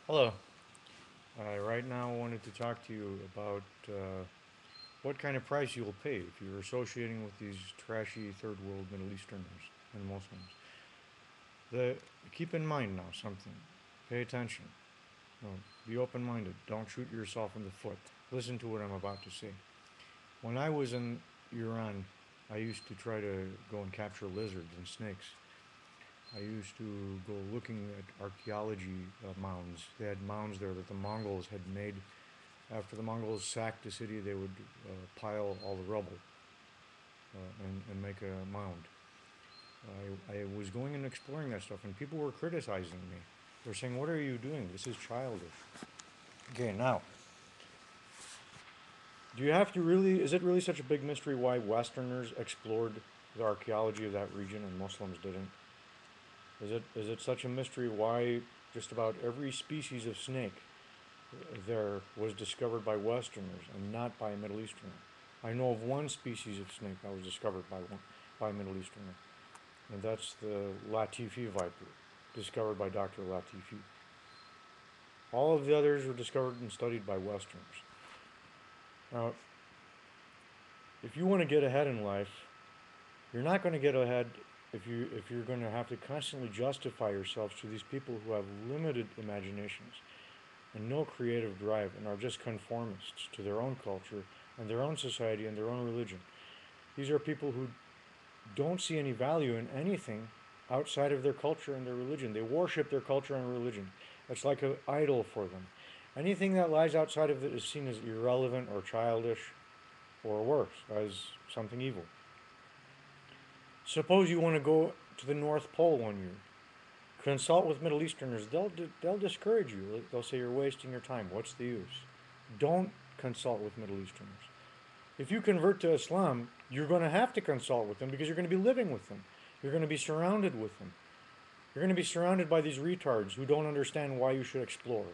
Hello. I right now wanted to talk to you about what kind of price you will pay if you're associating with these trashy third world Middle Easterners and Muslims. The, Keep in mind now something. Pay attention. No, be open minded. Don't shoot yourself in the foot. Listen to what I'm about to say. When I was in Iran, I used to try to go and capture lizards and snakes. I used to go looking at archaeology mounds. They had mounds there that the Mongols had made. After the Mongols sacked the city, they would pile all the rubble and make a mound. I was going and exploring that stuff, and people were criticizing me. They're saying, "What are you doing? This is childish." Okay, now, do you have to really? Is it really such a big mystery why Westerners explored the archaeology of that region and Muslims didn't? Is it such a mystery why just about every species of snake there was discovered by Westerners and not by a Middle Easterner? I know of one species of snake that was discovered by a Middle Easterner, and that's the Latifi viper, discovered by Dr. Latifi. All of the others were discovered and studied by Westerners. Now, if you want to get ahead in life, you're not going to get ahead if you're going to have to constantly justify yourselves to these people who have limited imaginations and no creative drive and are just conformists to their own culture and their own society and their own religion. These are people who don't see any value in anything outside of their culture and their religion. They worship their culture and religion. It's like an idol for them. Anything that lies outside of it is seen as irrelevant or childish or worse, as something evil. Suppose you want to go to the North Pole one year. Consult with Middle Easterners. They'll discourage you. They'll say you're wasting your time. What's the use? Don't consult with Middle Easterners. If you convert to Islam, you're going to have to consult with them because you're going to be living with them. You're going to be surrounded with them. You're going to be surrounded by these retards who don't understand why you should explore,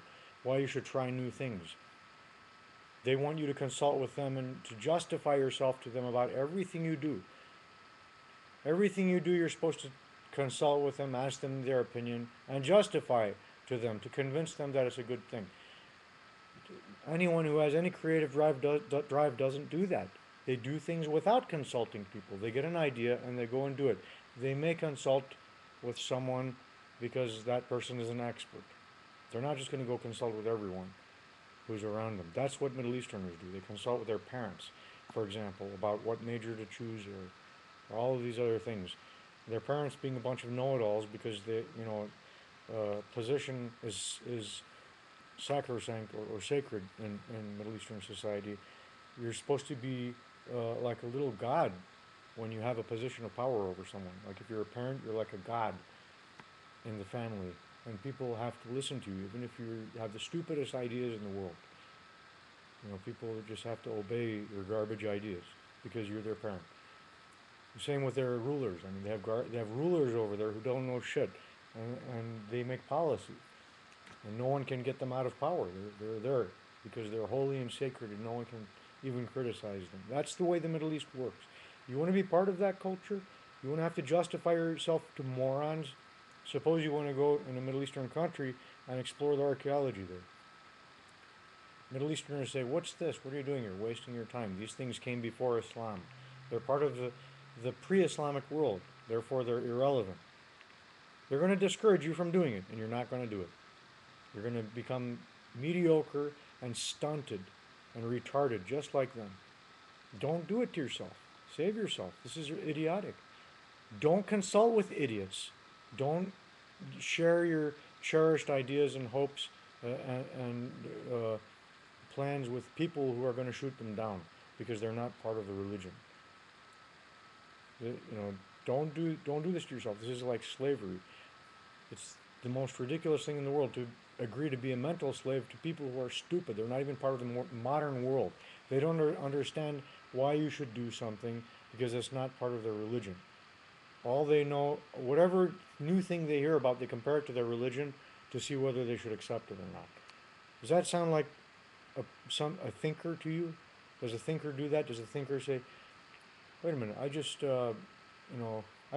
why you should try new things. They want you to consult with them and to justify yourself to them about everything you do. Everything you do, you're supposed to consult with them, ask them their opinion, and justify to them to convince them that it's a good thing. Anyone who has any creative drive doesn't do that. They do things without consulting people. They get an idea and they go and do it. They may consult with someone because that person is an expert. They're not just going to go consult with everyone who's around them. That's what Middle Easterners do. They consult with their parents, for example, about what major to choose or all of these other things. Their parents being a bunch of know-it-alls because position is sacrosanct or sacred in Middle Eastern society. You're supposed to be like a little god when you have a position of power over someone. Like if you're a parent, you're like a god in the family, and people have to listen to you, even if you have the stupidest ideas in the world. People just have to obey your garbage ideas because you're their parent. The same with their rulers. I mean, they have rulers over there who don't know shit, and they make policy, and no one can get them out of power. They're there because they're holy and sacred, and no one can even criticize them. That's the way the Middle East works. You want to be part of that culture? You want to have to justify yourself to morons? Suppose you want to go in a Middle Eastern country and explore the archaeology there. Middle Easterners say, "What's this? What are you doing? You're wasting your time. These things came before Islam. They're part of the pre-Islamic world. Therefore, they're irrelevant." They're going to discourage you from doing it, and you're not going to do it. You're going to become mediocre and stunted and retarded just like them. Don't do it to yourself. Save yourself. This is idiotic. Don't consult with idiots. Don't share your cherished ideas and hopes and plans with people who are going to shoot them down because they're not part of the religion. Don't do this to yourself. This is like slavery. It's the most ridiculous thing in the world to agree to be a mental slave to people who are stupid. They're not even part of the modern world. They don't understand why you should do something because it's not part of their religion. All they know, whatever new thing they hear about, they compare it to their religion to see whether they should accept it or not. Does that sound like a thinker to you? Does a thinker do that? Does a thinker say, "Wait a minute, I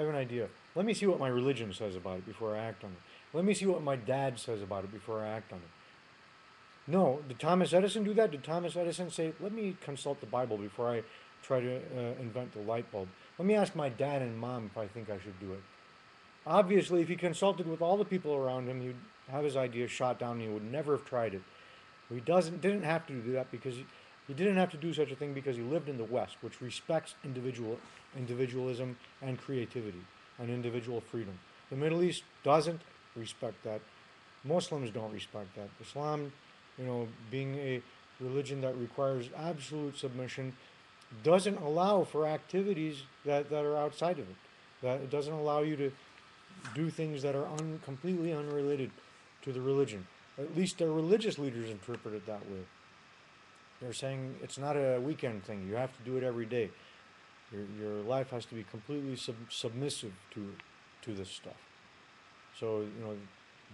have an idea. Let me see what my religion says about it before I act on it. Let me see what my dad says about it before I act on it. No, did Thomas Edison do that? Did Thomas Edison say, let me consult the Bible before I try to invent the light bulb? Let me ask my dad and mom if I think I should do it. Obviously, if he consulted with all the people around him, he'd have his ideas shot down and he would never have tried it. He didn't have to do that because he didn't have to do such a thing because he lived in the West, which respects individualism and creativity and individual freedom. The Middle East doesn't respect that. Muslims don't respect that. Islam, being a religion that requires absolute submission, doesn't allow for activities that are outside of it. That it doesn't allow you to do things that are completely unrelated to the religion. At least their religious leaders interpret it that way. They're saying it's not a weekend thing. You have to do it every day. Your life has to be completely submissive to this stuff. So,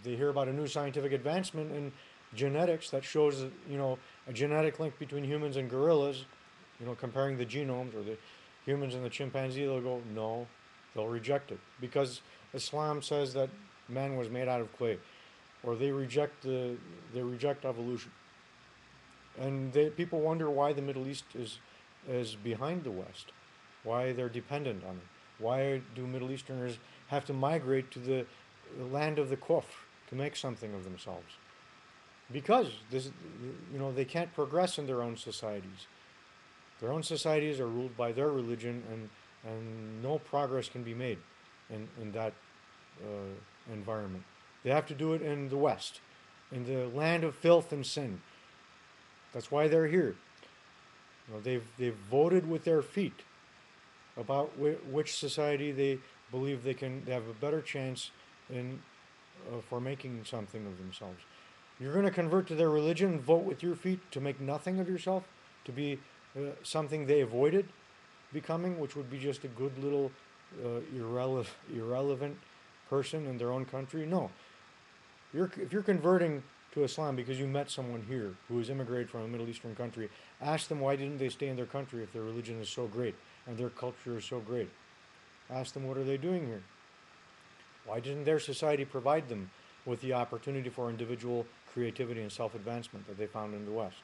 they hear about a new scientific advancement in genetics that shows, a genetic link between humans and gorillas, comparing the genomes, or the humans and the chimpanzee. They'll go, no, they'll reject it because Islam says that man was made out of clay, or they reject evolution, and people wonder why the Middle East is behind the West, why they're dependent on it, why do Middle Easterners have to migrate to the land of the kufr to make something of themselves, because they can't progress in their own societies. Their own societies are ruled by their religion, and no progress can be made in that environment. They have to do it in the West, in the land of filth and sin. That's why they're here. They've voted with their feet about which society they believe they have a better chance in for making something of themselves. You're going to convert to their religion and vote with your feet to make nothing of yourself, to be something they avoided becoming, which would be just a good little irrelevant person in their own country. No, if you're converting to Islam because you met someone here who has immigrated from a Middle Eastern country, ask them why didn't they stay in their country if their religion is so great and their culture is so great. Ask them what are they doing here. Why didn't their society provide them with the opportunity for individual creativity and self-advancement that they found in the West?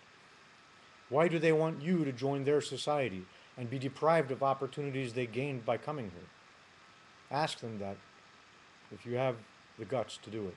Why do they want you to join their society and be deprived of opportunities they gained by coming here? Ask them that if you have the guts to do it.